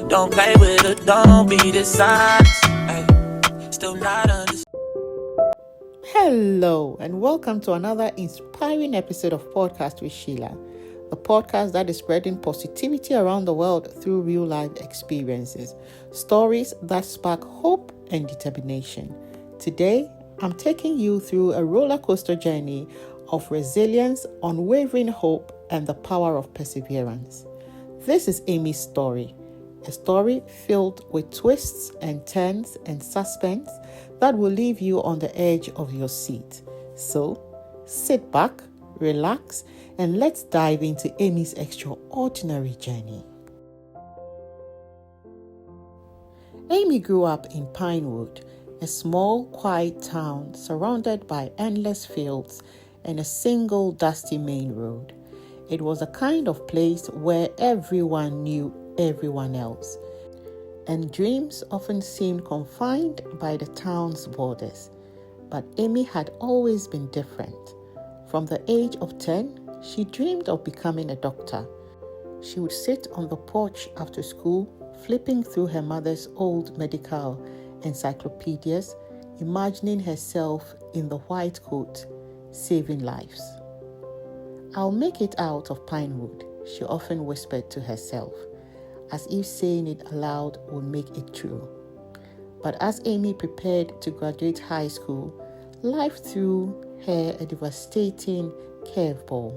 Don't play with it, don't be dishonest. Ay, still not understand. Hello, and welcome to another inspiring episode of Podcast with Sheila, a podcast that is spreading positivity around the world through real life experiences, stories that spark hope and determination. Today, I'm taking you through a roller coaster journey of resilience, unwavering hope, and the power of perseverance. This is Amy's story. A story filled with twists and turns and suspense that will leave you on the edge of your seat. So, sit back, relax, and let's dive into Amy's extraordinary journey. Amy grew up in Pinewood, a small, quiet town surrounded by endless fields and a single dusty main road. It was a kind of place where everyone knew everyone else, and dreams often seemed confined by the town's borders. But Amy had always been different. From the age of 10, she dreamed of becoming a doctor. She would sit on the porch after school, flipping through her mother's old medical encyclopedias, imagining herself in the white coat, saving lives. "I'll make it out of Pinewood," she often whispered to herself, as if saying it aloud would make it true. But as Amy prepared to graduate high school, life threw her a devastating curveball.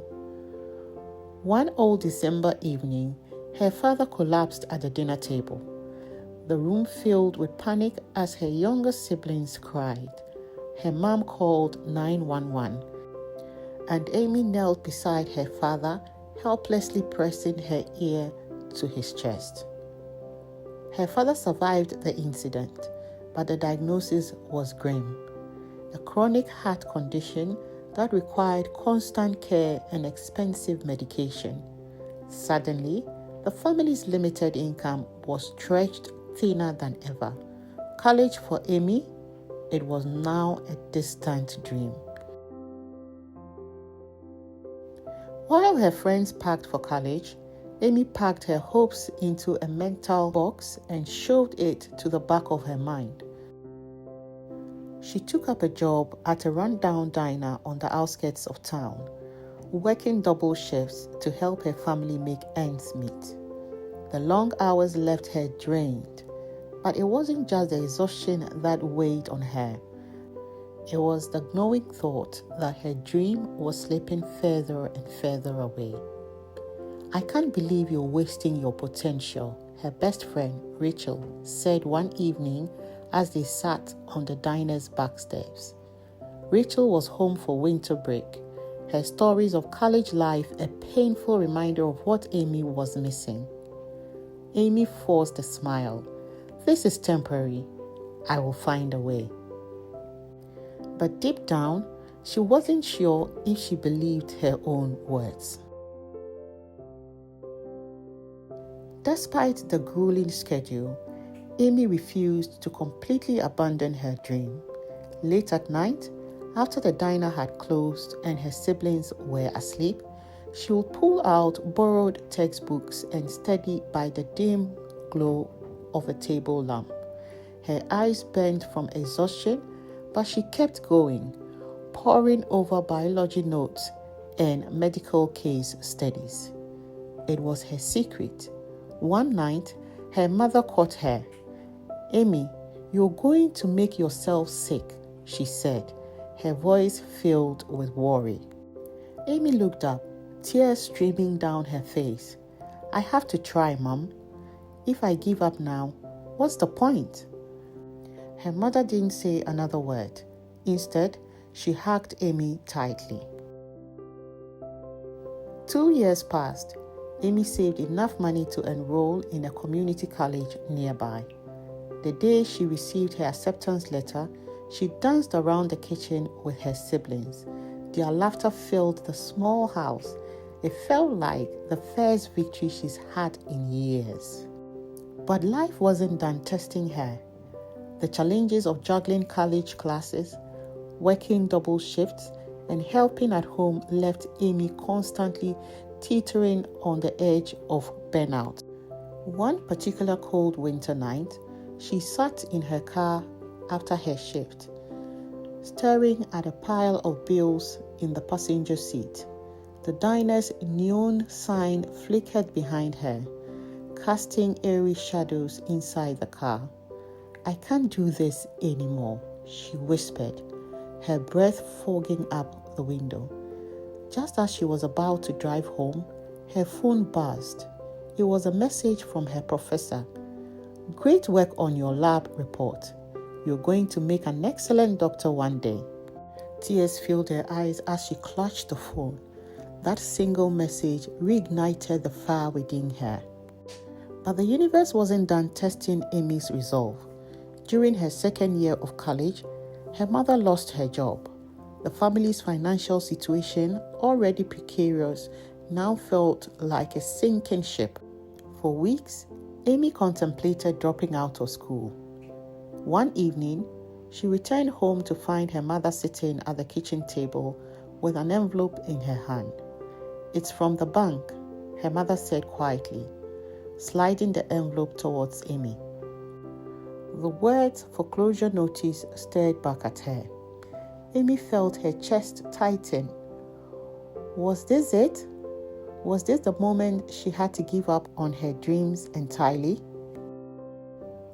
One old December evening, her father collapsed at the dinner table. The room filled with panic as her younger siblings cried. Her mom called 911, and Amy knelt beside her father, helplessly pressing her ear to his chest. Her father survived the incident, but the diagnosis was grim: a chronic heart condition that required constant care and expensive medication. Suddenly, the family's limited income was stretched thinner than ever. College for Amy, it was now a distant dream. While her friends packed for college, Amy packed her hopes into a mental box and shoved it to the back of her mind. She took up a job at a rundown diner on the outskirts of town, working double shifts to help her family make ends meet. The long hours left her drained, but it wasn't just the exhaustion that weighed on her. It was the gnawing thought that her dream was slipping further and further away. "I can't believe you're wasting your potential," her best friend, Rachel, said one evening as they sat on the diner's back steps. Rachel was home for winter break, her stories of college life a painful reminder of what Amy was missing. Amy forced a smile. "This is temporary. I will find a way." But deep down, she wasn't sure if she believed her own words. Despite the grueling schedule, Amy refused to completely abandon her dream. Late at night, after the diner had closed and her siblings were asleep, she would pull out borrowed textbooks and study by the dim glow of a table lamp. Her eyes burned from exhaustion, but she kept going, poring over biology notes and medical case studies. It was her secret. One night, her mother caught her. "Amy, you're going to make yourself sick," she said, her voice filled with worry. Amy looked up, tears streaming down her face. "I have to try, Mom. If I give up now, what's the point?" Her mother didn't say another word. Instead, she hugged Amy tightly. 2 years passed. Amy saved enough money to enroll in a community college nearby. The day she received her acceptance letter, she danced around the kitchen with her siblings. Their laughter filled the small house. It felt like the first victory she's had in years. But life wasn't done testing her. The challenges of juggling college classes, working double shifts, and helping at home left Amy constantly teetering on the edge of burnout. One particular cold winter night, she sat in her car after her shift, staring at a pile of bills in the passenger seat. The diner's neon sign flickered behind her, casting eerie shadows inside the car. "I can't do this anymore," she whispered, her breath fogging up the window. Just as she was about to drive home, her phone buzzed. It was a message from her professor. "Great work on your lab report. You're going to make an excellent doctor one day." Tears filled her eyes as she clutched the phone. That single message reignited the fire within her. But the universe wasn't done testing Amy's resolve. During her second year of college, her mother lost her job. The family's financial situation, already precarious, now felt like a sinking ship. For weeks, Amy contemplated dropping out of school. One evening, she returned home to find her mother sitting at the kitchen table with an envelope in her hand. "It's from the bank," her mother said quietly, sliding the envelope towards Amy. The words foreclosure notice stared back at her. Amy felt her chest tighten. Was this it? Was this the moment she had to give up on her dreams entirely?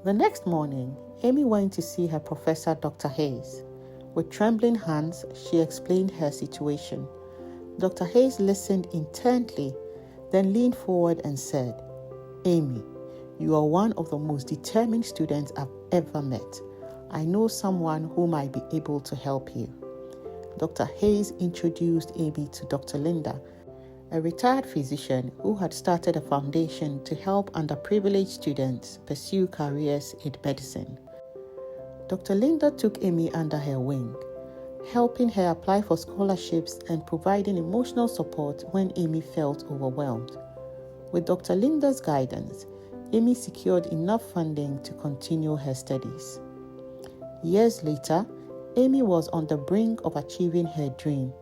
The next morning, Amy went to see her professor, Dr. Hayes. With trembling hands, she explained her situation. Dr. Hayes listened intently, then leaned forward and said, "Amy, you are one of the most determined students I've ever met. I know someone who might be able to help you." Dr. Hayes introduced Amy to Dr. Linda, a retired physician who had started a foundation to help underprivileged students pursue careers in medicine. Dr. Linda took Amy under her wing, helping her apply for scholarships and providing emotional support when Amy felt overwhelmed. With Dr. Linda's guidance, Amy secured enough funding to continue her studies. Years later, Amy was on the brink of achieving her dream.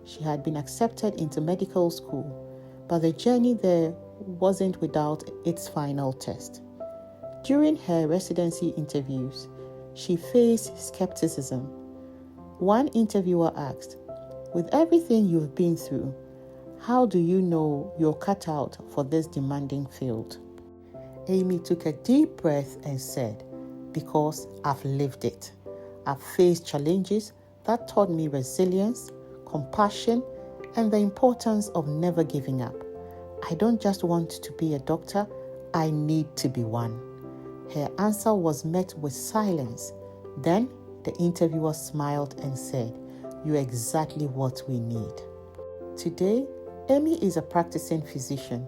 She had been accepted into medical school, but the journey there wasn't without its final test. During her residency interviews, she faced skepticism. One interviewer asked, "With everything you've been through, how do you know you're cut out for this demanding field?" Amy took a deep breath and said, "Because I've lived it. I've faced challenges that taught me resilience, compassion, and the importance of never giving up. I don't just want to be a doctor, I need to be one." Her answer was met with silence. Then the interviewer smiled and said, "You're exactly what we need." Today, Amy is a practicing physician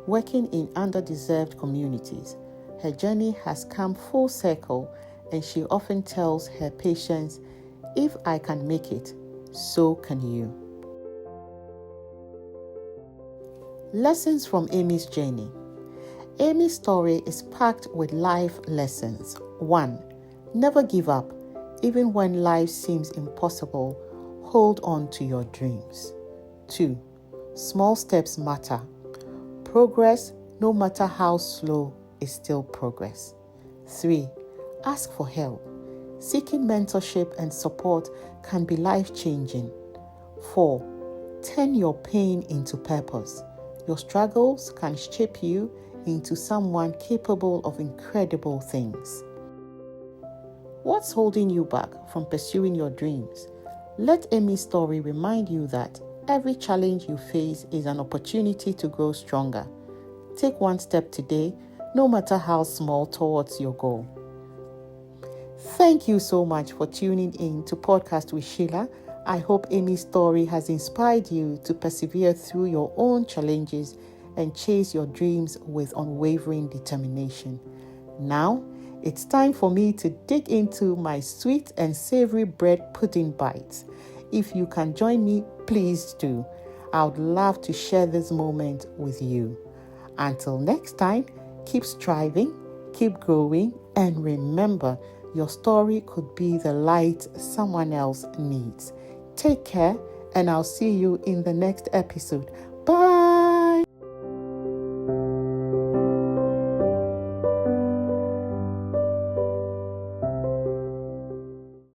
working in underdeserved communities. Her journey has come full circle, and she often tells her patients, "If I can make it, so can you." Lessons from Amy's journey. Amy's story is packed with life lessons. 1. Never give up. Even when life seems impossible, hold on to your dreams. 2. Small steps matter. Progress, no matter how slow, is still progress. 3. Ask for help. Seeking mentorship and support can be life-changing. 4. Turn your pain into purpose. Your struggles can shape you into someone capable of incredible things. What's holding you back from pursuing your dreams? Let Amy's story remind you that every challenge you face is an opportunity to grow stronger. Take one step today, no matter how small, towards your goal. Thank you so much for tuning in to Podcast with Sheila. I hope Amy's story has inspired you to persevere through your own challenges and chase your dreams with unwavering determination. Now, it's time for me to dig into my sweet and savory bread pudding bites. If you can join me, please do. I would love to share this moment with you. Until next time, keep striving, keep growing, and remember, your story could be the light someone else needs. Take care, and I'll see you in the next episode.